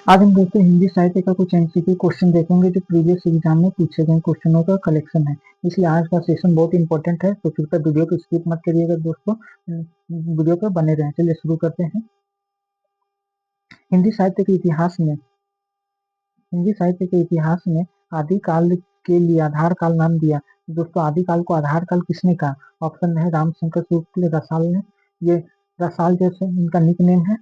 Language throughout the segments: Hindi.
आज हम दोस्तों हिंदी साहित्य का कुछ एमसीक्यू क्वेश्चन देखेंगे जो प्रीवियस एग्जाम में पूछे गए क्वेश्चनों का कलेक्शन है। इसलिए आज का सेशन बहुत इंपॉर्टेंट है, तो कृपया वीडियो को स्किप मत करिएगा दोस्तों, वीडियो पर बने रहें। चलिए शुरू करते हैं। हिंदी साहित्य के इतिहास में हिंदी साहित्य के इतिहास में आदिकाल के लिए आधार काल नाम दिया। दोस्तों आदिकाल को आधार काल किसने कहा? ऑप्शन है रामशंकर शुक्ल रसाल ने। ये रसाल जैसे इनका निक नेम है।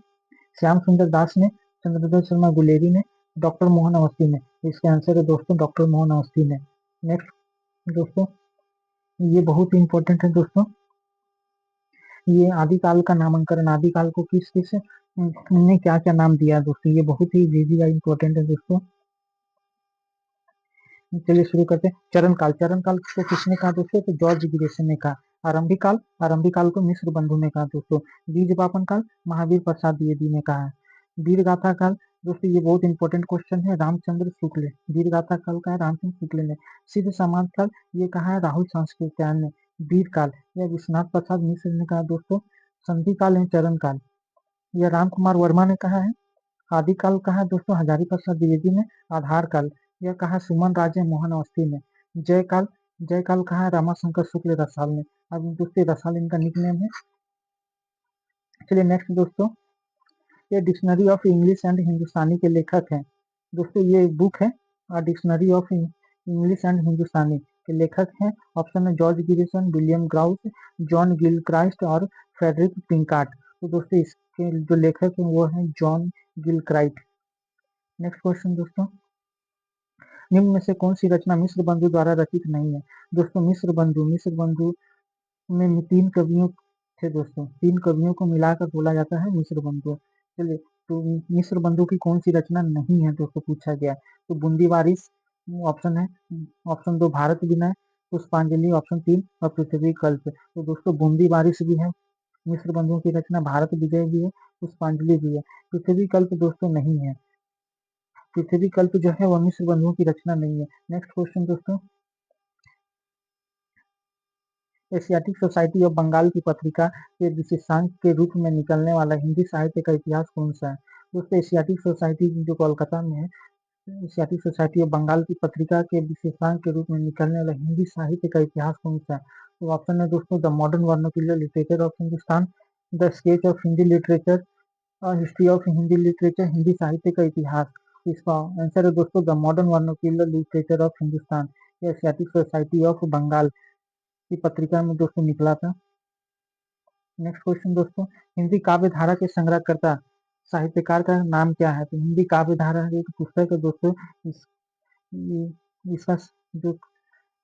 श्याम सुंदर दास ने, चंद्रशेखर शर्मा गुलेरी ने, डॉक्टर मोहन अवस्थी ने। इसका आंसर है दोस्तों डॉक्टर मोहन अवस्थी ने। नेक्स्ट दोस्तों, ये बहुत ही इंपॉर्टेंट है दोस्तों। ये आदिकाल का नामकरण, आदिकाल को किस किस ने क्या क्या नाम दिया दोस्तों, ये बहुत ही इजी और इंपॉर्टेंट है दोस्तों। चलिए शुरू करते हैं। चरण काल, चरण काल को किसने कहा दोस्तों? तो जॉर्ज गिरिसन ने कहा। आरंभिक काल, आरंभिक काल को मिश्र बंधु ने कहा दोस्तों। बीज बापन काल, महावीर प्रसाद द्विवेदी ने कहा है। वीर गाथा काल, दोस्तों ये बहुत इंपॉर्टेंट क्वेश्चन है, रामचंद्र शुक्ल। वीर गाथा काल का है रामचंद्र शुक्ल ने। सिद्ध समाज काल, ये कहा है राहुल सांस्कृत्यायन ने। वीर काल, यह विश्वनाथ प्रसाद मिश्र ने कहा दोस्तों। संधि काल है चरण काल, यह राम कुमार वर्मा ने कहा है। आदिकाल कहा दोस्तों हजारी प्रसाद द्विवेदी ने। आधार काल, यह कहा सुमन राजे मोहन अवस्थी ने। जयकाल, जयकाल कहा है रमाशंकर शुक्ल रसाल ने। अब दोस्तों रसाल इनका निक नेम है। चलिए नेक्स्ट दोस्तों, ये dictionary of English and Hindustani के लेखक हैं दोस्तों। ये बुक है dictionary of English and Hindustani के लेखक हैं। ऑप्शन है George Grierson, William Growse, John Gilchrist और फ्रेडरिक पिंकार्ट। तो दोस्तों इसके जो लेखक हैं वो हैं जॉन गिलक्राइट। नेक्स्ट क्वेश्चन दोस्तों, निम्न में से कौन सी रचना मिश्र बंधु द्वारा रचित नहीं है? दोस्तों मिश्र बंधु में तीन कवियों थे दोस्तों, तीन कवियों को मिलाकर बोला जाता है मिश्र बंधु। चलिए, तो मिश्र बंधु की कौन सी रचना नहीं है दोस्तों पूछा गया। तो बूंदी वारिस ऑप्शन है, ऑप्शन 2 भारत विनय, पुष्पांजलि ऑप्शन 3 और पृथ्वी कल्प। तो दोस्तों बूंदी वारिस भी है मिश्र बंधुओं की रचना, भारत विजय भी है, पुष्पांजलि भी है। पृथ्वी कल्प दोस्तों नहीं है, पृथ्वी कल्प जो है वह मिश्र बंधुओं की रचना नहीं है। नेक्स्ट क्वेश्चन दोस्तों, एशियाटिक सोसाइटी ऑफ बंगाल की पत्रिका के विशेषांक के रूप में निकलने वाला हिंदी साहित्य का इतिहास कौन सा है? दोस्तों एशियाटिक सोसाइटी जो कोलकाता में है, एशियाटिक सोसाइटी ऑफ बंगाल की पत्रिका के विशेषांक के रूप में निकलने वाला हिंदी साहित्य का इतिहास कौन सा है? तो ऑप्शन है दोस्तों the modern vernacular literature of Hindustan, the sketch of Hindi literature, history of Hindi literature, Hindi साहित्य का इतिहास। इसका आंसर है दोस्तों the modern vernacular literature of Hindustan. ये एशियाटिक सोसाइटी ऑफ बंगाल की पत्रिका में दोस्तों निकला था। नेक्स्ट क्वेश्चन दोस्तों, हिंदी काव्य धारा के संग्रहकर्ता साहित्यकार का नाम क्या है? तो हिंदी काव्य धारा एक पुस्तक है दोस्तों, इसका जो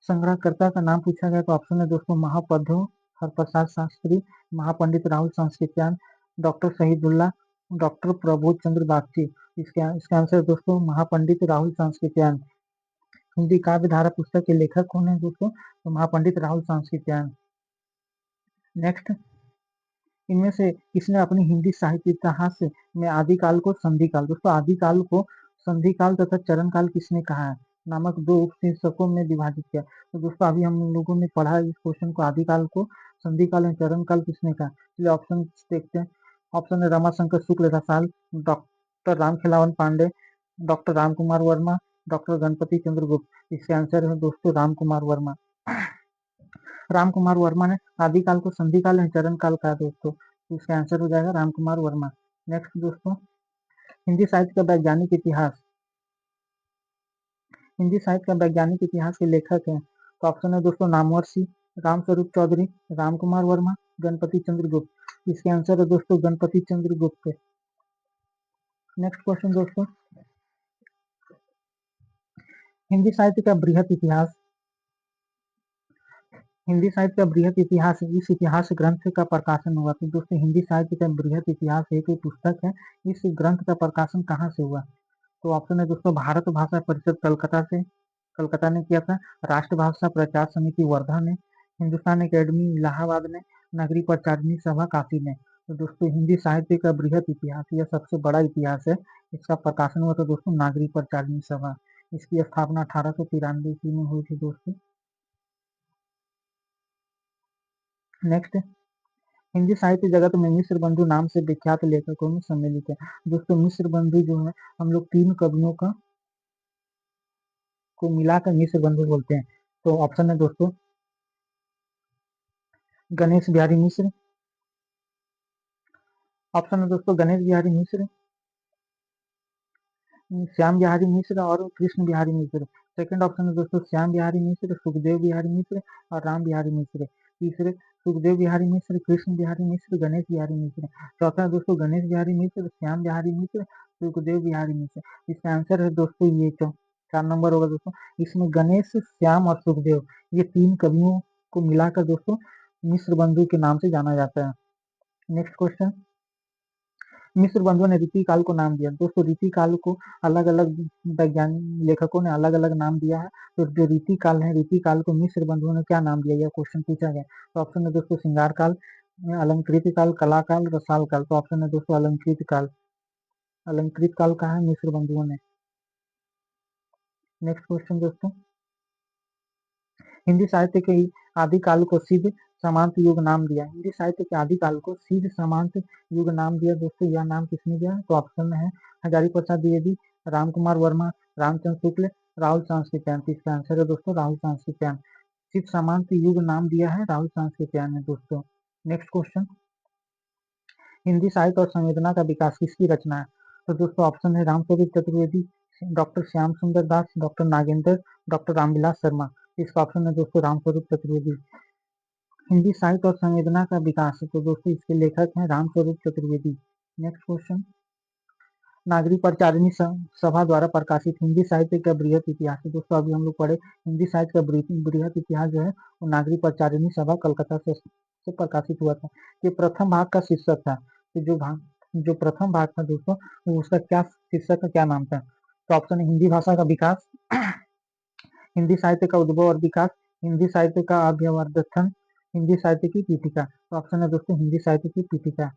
संग्रहकर्ता का नाम पूछा गया तो ऑप्शन है दोस्तों महापद्यो हरप्रसाद शास्त्री, महापंडित राहुल सांस्कृत्यायन, डॉक्टर शहीदुल्लाह, डॉक्टर प्रबोध चंद्र बागची। इसका आंसर दोस्तों महापंडित राहुल सांस्कृत्यायन। हिंदी काव्य धारा पुस्तक के लेखक कौन है दोस्तों? तो महापंडित राहुल सांस्कृत्यायन। नेक्स्ट, इनमें से किसने अपनी हिंदी साहित्य इतिहास में आदिकाल को संधि काल, दोस्तों आदिकाल को संधि काल तथा चरण काल किसने कहा है नामक दो उपशीर्षकों में विभाजित किया? तो दोस्तों अभी हम लोगों ने पढ़ा इस क्वेश्चन को, आदिकाल को संधि काल और चरण काल किसने कहा। चलिए ऑप्शन देखते हैं। ऑप्शन है Ramashankar Shukla Rasal, doctor Ram Khilawan Pandey, doctor Ram Kumar Verma, doctor Ganpati Chandragupt. इसके आंसर है दोस्तों राम कुमार वर्मा। राम कुमार वर्मा ने आदिकाल को संधि काल और चरण काल कहा दोस्तों, तो इसका आंसर हो जाएगा राम कुमार वर्मा। नेक्स्ट दोस्तों, हिंदी साहित्य का वैज्ञानिक इतिहास, हिंदी साहित्य का वैज्ञानिक इतिहास के लेखक हैं। तो ऑप्शन है दोस्तों नामवर सिंह, राम स्वरूप चौधरी, राम कुमार वर्मा, गणपति चंद्रगुप्त। इसके आंसर है दोस्तों गणपति चंद्रगुप्त। नेक्स्ट क्वेश्चन दोस्तों, हिंदी साहित्य का बृहत इतिहास, हिंदी साहित्य का बृहत इतिहास, इस इतिहास ग्रंथ का प्रकाशन हुआ। तो दोस्तों हिंदी साहित्य का बृहत इतिहास एक पुस्तक है, इस ग्रंथ का प्रकाशन कहाँ से हुआ? तो ऑप्शन है दोस्तों भारत भाषा परिषद कलकत्ता से, कलकत्ता ने किया था, राष्ट्रभाषा प्रचार समिति वर्धा ने, हिंदुस्तान एकेडमी इलाहाबाद ने, नगरी प्रचारिणी सभा काशी ने। तो दोस्तों हिंदी साहित्य का बृहत इतिहास, यह सबसे बड़ा इतिहास है, इसका प्रकाशन हुआ था दोस्तों नागरी प्रचारिणी सभा। इसकी स्थापना 1893 ईस्वी में हुई थी दोस्तों। नेक्स्ट, हिंदी साहित्य जगत में मिश्र बंधु नाम से विख्यात लेखकों में सम्मिलित है। दोस्तों मिश्र बंधु जो है हम लोग 3 कवियों का को मिलाकर मिश्र बंधु बोलते हैं। तो ऑप्शन है दोस्तों गणेश बिहारी मिश्र, ऑप्शन है दोस्तों गणेश बिहारी मिश्र, श्याम बिहारी मिश्र और कृष्ण बिहारी मिश्र। सेकंड ऑप्शन है दोस्तों श्याम बिहारी मिश्र, सुखदेव बिहारी मिश्र और राम बिहारी मिश्र। तीसरे सुखदेव बिहारी मिश्र, कृष्ण बिहारी मिश्र, गणेश बिहारी मिश्र। चौथा है दोस्तों गणेश बिहारी मिश्र, श्याम बिहारी मिश्र, सुखदेव बिहारी मिश्र। इसका आंसर है दोस्तों ये 4 नंबर होगा दोस्तों। इसमें गणेश, श्याम और सुखदेव ये 3 कवियों को मिलाकर दोस्तों मिश्र बंधु के नाम से जाना जाता है। नेक्स्ट क्वेश्चन, मिस्र बंधुओं ने रीति काल को नाम दिया। दोस्तों रीति काल को अलग अलग वैज्ञानिक लेखकों ने अलग अलग नाम दिया है। तो जो रीति काल है, रीति काल को मिस्र बंधुओं ने क्या नाम दिया, यह क्वेश्चन पूछा गया। तो ऑप्शन है दोस्तों श्रृंगार काल, अलंकृत काल, कला काल, रसाल काल। तो ऑप्शन है दोस्तों अलंकृत काल। अलंकृत काल कहा है मिस्र बंधुओं ने। नेक्स्ट क्वेश्चन दोस्तों, हिंदी साहित्य के आदि काल को सिद्ध समांत युग नाम दिया। हिंदी साहित्य के आदि काल को सिद्ध समांत युग नाम दिया। दोस्तों यह नाम किसने दिया? तो ऑप्शन में है हजारी प्रसाद द्विवेदी, राम कुमार वर्मा, रामचंद्र शुक्ल, राहुल सांस्कृत्यायन। तो इसका आंसर है दोस्तों राहुल सांस्कृत्यायन। सिद्ध समांत युग नाम दिया है राहुल सांस्कृत्यायन ने दोस्तों। नेक्स्ट क्वेश्चन, हिंदी साहित्य और संवेदना का विकास किसकी रचना है? तो दोस्तों ऑप्शन है रामस्वरूप चतुर्वेदी, डॉक्टर श्याम सुंदर दास, डॉक्टर नागेंद्र, डॉक्टर रामविलास शर्मा। इसका ऑप्शन है दोस्तों रामस्वरूप चतुर्वेदी। हिंदी साहित्य और संवेदना का विकास, तो दोस्तों इसके लेखक हैं रामस्वरूप चतुर्वेदी। नेक्स्ट क्वेश्चन, नागरी प्रचारिणी सभा द्वारा प्रकाशित हिंदी साहित्य का बृहत इतिहास। दोस्तों अभी हम लोग पढ़े हिंदी साहित्य का बृहत इतिहास जो है वो नागरी प्रचारिणी सभा कलकत्ता से प्रकाशित हुआ था। ये प्रथम भाग का शीर्षक था। तो जो प्रथम भाग था दोस्तों वो उसका क्या शीर्षक का क्या नाम था? तो ऑप्शन है हिंदी भाषा का विकास, हिंदी साहित्य का उद्भव और विकास, हिंदी साहित्य का अभ्यवर्धन, हिंदी साहित्य की पीठिका। तो ऑप्शन है दोस्तों हिंदी साहित्य की पीठिका।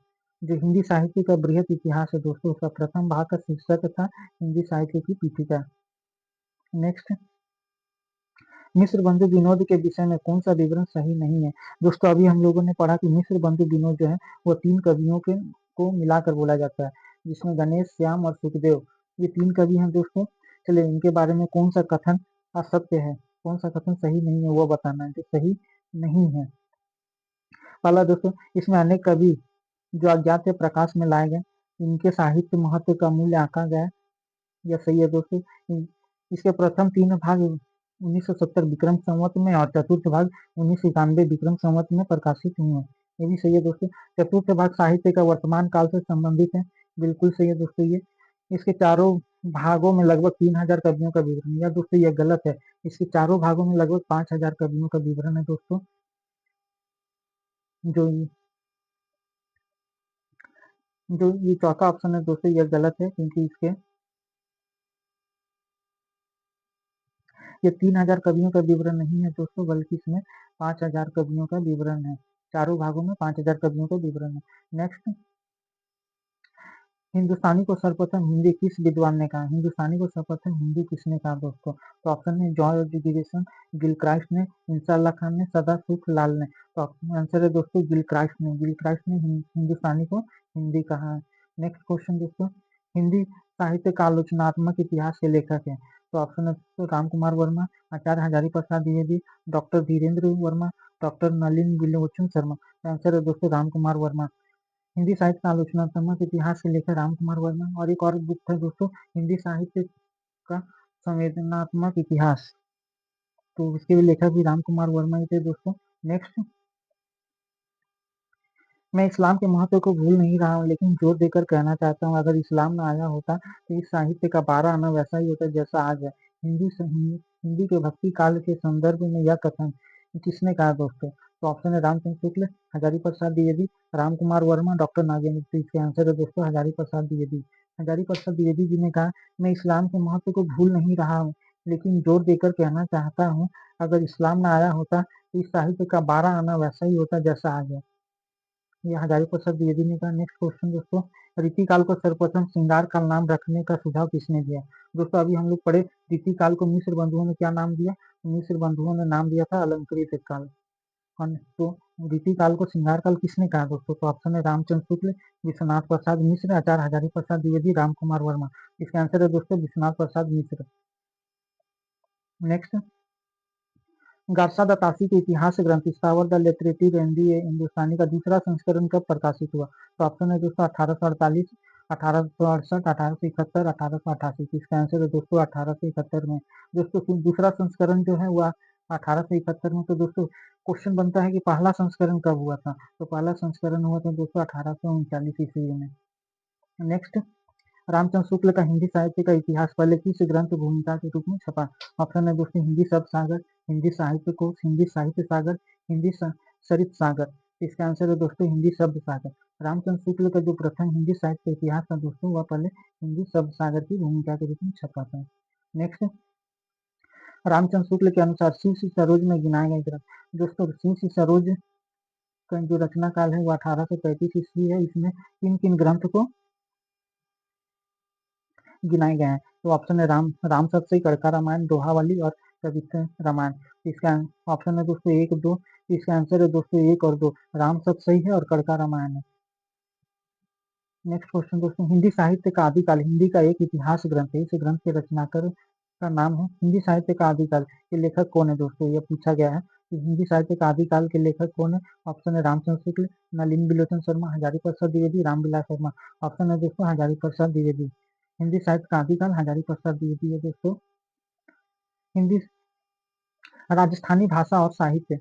जो हिंदी साहित्य का बृहत इतिहास है दोस्तों उसका प्रथम भाग का शीर्षक था हिंदी साहित्य की पीठिका। नेक्स्ट, मिश्र बंधु विनोद के विषय में कौन सा विवरण सही नहीं है? दोस्तों अभी हम लोगों ने पढ़ा कि मिश्र बंधु विनोद जो है वो 3 कवियों के को मिलाकर बोला जाता है, जिसमें गणेश, श्याम और सुखदेव ये 3 कवि हैं दोस्तों। चलिए इनके बारे में कौन सा कथन असत्य है, कौन सा कथन सही नहीं है वो बताना है। जो सही नहीं है, पहला दोस्तों इसमें अनेक कवि जो अज्ञात से प्रकाश में लाए गए, इनके साहित्य महत्व का मूल्य आंका गया, यह सही है दोस्तों। इसके प्रथम 3 भाग 1970 विक्रम संवत में और चतुर्थ भाग 1991 विक्रम संवत में प्रकाशित हुए हैं, ये भी सही है दोस्तों। चतुर्थ भाग साहित्य का वर्तमान काल से संबंधित है, बिल्कुल सही है दोस्तों ये। इसके चारों भागों में लगभग 3000 कवियों का विवरण, या दोस्तों यह गलत है। इसके चारों भागों में लगभग 5000 कवियों का विवरण है दोस्तों। जो ये चौथा ऑप्शन है दोस्तों यह गलत है, क्योंकि इसके ये 3000 कवियों का विवरण नहीं है दोस्तों, बल्कि इसमें 5000 कवियों का विवरण है। चारों भागों में 5000 कवियों का विवरण है। नेक्स्ट, हिंदुस्तानी को सर्वप्रथम हिंदी किस विद्वान ने कहा? हिंदुस्तानी को सर्वप्रथम हिंदी किसने कहा दोस्तों? तो ऑप्शन है जॉर्ज गिरिसन, गिलक्राइस्ट ने, इंसाल्लाह खान ने, सदाशिव लाल ने। तो आंसर है दोस्तों गिलक्राइस्ट ने। गिलक्राइस्ट ने हिंदुस्तानी को हिंदी कहा है। नेक्स्ट क्वेश्चन दोस्तों, हिंदी साहित्य का आलोचनात्मक इतिहास के लेखक है। तो ऑप्शन है दोस्तों राम कुमार वर्मा, आचार्य Hazari Prasad Dwivedi, doctor Dhirendra Verma, doctor Nalin विलोचन Sharma. Answer है दोस्तों राम कुमार वर्मा। हिंदी साहित्य का आलोचनात्मक इतिहास से लेकर राम कुमार वर्मा। और एक और बुक है दोस्तों हिंदी साहित्य का संवेदनात्मक इतिहास, तो उसके भी लेखक भी राम कुमार वर्मा ही थे दोस्तों। नेक्स्ट, मैं इस्लाम के महत्व को भूल नहीं रहा हूँ, लेकिन जोर देकर कहना चाहता हूँ अगर इस्लाम न आया होता तो इस साहित्य का 12 आना वैसा ही होता जैसा आज है। हिंदी के भक्ति काल के संदर्भ में यह कथन किसने कहा दोस्तों? तो ऑप्शन है रामचंद्र शुक्ल, हजारी प्रसाद द्विवेदी, राम कुमार वर्मा, डॉक्टर नागेंद्र। तो इसके आंसर है दोस्तों हजारी प्रसाद द्विवेदी। हजारी प्रसाद द्विवेदी जी ने कहा, मैं इस्लाम के महत्व को भूल नहीं रहा हूँ, लेकिन जोर देकर कहना चाहता हूँ अगर इस्लाम न आया होता तो इस साहित्य का 12 आना वैसा ही होता जैसा आज है। ये हजारी प्रसाद द्विवेदी ने कहा। नेक्स्ट क्वेश्चन दोस्तों, रीति काल को सर्वप्रथम श्रृंगार काल नाम रखने का सुझाव किसने दिया? दोस्तों अभी हम लोग पढ़े रीति काल को मिश्र बंधुओं ने क्या नाम दिया? मिश्र बंधुओं ने नाम दिया था अलंकृत काल। तो रीति काल को श्रृंगार काल किसने कहा दोस्तों? तो ऑप्शन है रामचंद्र शुक्ल, विश्वनाथ प्रसाद मिश्र, आचार्य हजारी प्रसाद द्विवेदी, राम कुमार वर्मा। इसका आंसर है दोस्तों विश्वनाथ प्रसाद मिश्र। नेक्स्ट, गारसा द ताशी के इतिहास ग्रंथ स्टावर द लिटरेटिव हिंदुस्तानी का दूसरा संस्करण कब प्रकाशित हुआ? तो ऑप्शन है दोस्तों 1848, 1868, 1871, 1888। इसका आंसर है दोस्तों 1871 में। दोस्तों दूसरा संस्करण जो है वह 1871 में। तो दोस्तों क्वेश्चन बनता है कि पहला संस्करण कब हुआ था? तो पहला संस्करण हुआ था दोस्तों 1839 ईस्वी में। नेक्स्ट, रामचंद्र शुक्ल का हिंदी साहित्य का इतिहास पहले किस ग्रंथ भूमिका के रूप में छपा? ऑप्शन है दोस्तों हिंदी शब्द सागर, हिंदी साहित्य कोश, हिंदी साहित्य सागर, हिंदी सरित सागर। इसका आंसर है दोस्तों हिंदी शब्द सागर। रामचंद्र शुक्ल का जो प्रथम हिंदी साहित्य का इतिहास था दोस्तों वह पहले हिंदी शब्द सागर की भूमिका के रूप में छपा था। नेक्स्ट, रामचंद्र शुक्ल के अनुसार शिव सी सरोज में गिनाए गए ग्रंथ। दोस्तों शिव सी सरोज का जो रचना काल है वो 1835 ईस्वी है। इसमें किन किन ग्रंथ को गिनाए गए हैं? तो ऑप्शन है राम सतसई, कड़का रामायण, दोहावाली और कविता रामायण। इसका ऑप्शन है दोस्तों 1, 2। इसका आंसर है दोस्तों 1 और 2, राम सतसई है और कड़का रामायण है। नेक्स्ट क्वेश्चन दोस्तों, हिंदी साहित्य का आदिकाल हिंदी का एक इतिहास ग्रंथ है। इस ग्रंथ के रचनाकार का नाम है। हिंदी साहित्य का आदिकाल के लेखक कौन है दोस्तों? ये पूछा गया है कि हिंदी साहित्य का आदिकाल के लेखक कौन है? ऑप्शन है रामचंद्र शुक्ल, नलिनी बिलोचन शर्मा, हजारी प्रसाद द्विवेदी, रामविलास शर्मा। ऑप्शन है दोस्तों हजारी प्रसाद द्विवेदी। हिंदी साहित्य का आदिकाल हजारी प्रसाद द्विवेदी है दोस्तों। हिंदी राजस्थानी भाषा और साहित्य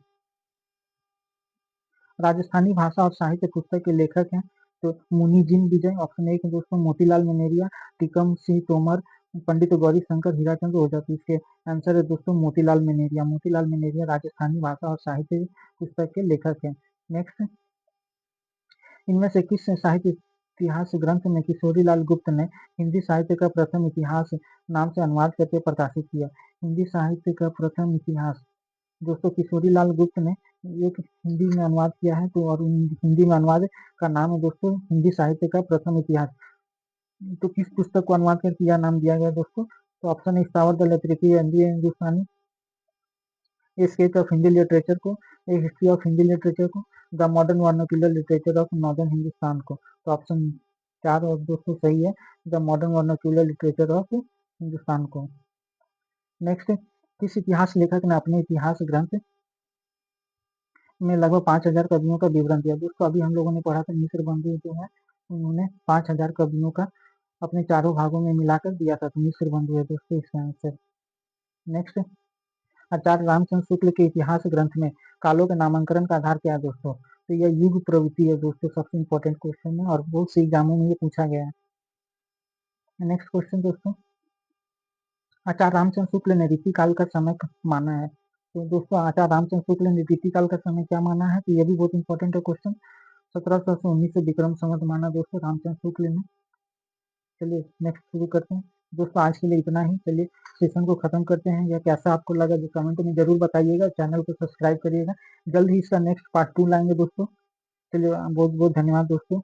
राजस्थानी भाषा और साहित्य पुस्तक के लेखक हैं तो मुनि जिन विजय। ऑप्शन 1 है दोस्तों मोतीलाल मनेरिया, टीकम सिंह तोमर, पंडित गौरी शंकर, हीराचंद्र ओझा। तो इसके आंसर है दोस्तों मोतीलाल मनेरिया। मोतीलाल मनेरिया राजस्थानी भाषा और साहित्य पुस्तक के लेखक हैं। नेक्स्ट, इनमें से किस साहित्य इतिहास ग्रंथ में किशोरी लाल गुप्त ने हिंदी साहित्य का प्रथम इतिहास नाम से अनुवाद करके प्रकाशित किया? हिंदी साहित्य का प्रथम इतिहास दोस्तों किशोरी लाल गुप्त ने एक हिंदी में अनुवाद किया है। तो और हिंदी में अनुवाद का नाम है दोस्तों हिंदी साहित्य का प्रथम इतिहास। तो किस पुस्तक को अनुवाद करके यह नाम दिया गया दोस्तों? तो ऑप्शन है स्टावर the literature Hindustani, a sketch of Hindi literature को, a history of Hindi literature को, the modern vernacular literature of northern Hindustan को। तो ऑप्शन 4 और दोस्तों सही है, the modern vernacular literature of Hindustan को। नेक्स्ट, किस इतिहास लेखक ने अपने इतिहास ग्रंथ में लगभग 5,000 कवियों का विवरण दिया? दोस्तों अभी हम लोगों ने पढ़ा था मिश्र बंधु जो है उन्होंने 5,000 कवियों का अपने चारों भागों में मिलाकर दिया था। तो मिश्र बंधु है दोस्तों इसका आंसर। नेक्स्ट, आचार्य रामचंद्र शुक्ल के इतिहास ग्रंथ में कालों के नामांकन का आधार क्या है दोस्तों? तो यह युग प्रवृत्ति है दोस्तों। सबसे इंपॉर्टेंट क्वेश्चन है और बहुत सी एग्जामों में ये पूछा गया है। नेक्स्ट क्वेश्चन दोस्तों, आचार्य रामचंद्र शुक्ल ने रीति काल का समय माना है। तो दोस्तों आचार्य रामचंद्र शुक्ल ने रीति काल का समय क्या माना है? तो ये भी बहुत इंपॉर्टेंट है क्वेश्चन। 1700 से 1900 विक्रम संवत माना दोस्तों रामचंद्र शुक्ल ने। चलिए नेक्स्ट शुरू करते हैं दोस्तों। आज के लिए इतना ही। चलिए सेशन को खत्म करते हैं। यह कैसा आपको लगा जो कमेंट में जरूर बताइएगा। चैनल को सब्सक्राइब करिएगा। जल्द ही इसका नेक्स्ट पार्ट 2 लाएंगे दोस्तों। चलिए बहुत बहुत धन्यवाद दोस्तों।